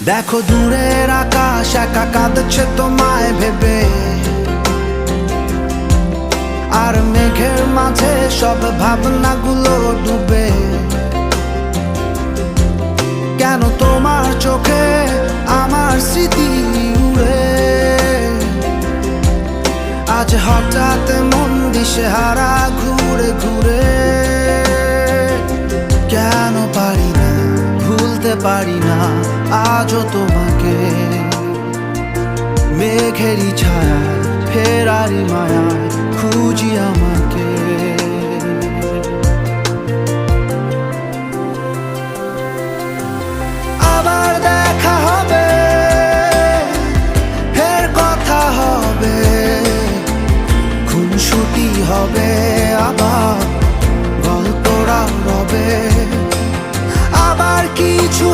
দেখো দূরের আকাশ একা কাঁদছে তোমায় ভেবে, আর মেঘের মাঝে সব ভাবনাগুলো ডুবে। কেন তোমার চোখে আমার স্মৃতি উড়ে, আজ হঠাৎ মন দিশেহারা ঘুরে ঘুরে। কেন পারি না ভুলতে পারি না আজও তোমাকে, মেঘেরই ছায়া ফেরারি মায়া খুঁজি আমাকে। আবার দেখা হবে, ফের কথা হবে, খুনসুটি হবে, আবার গল্পরা রবে, আবার কিছু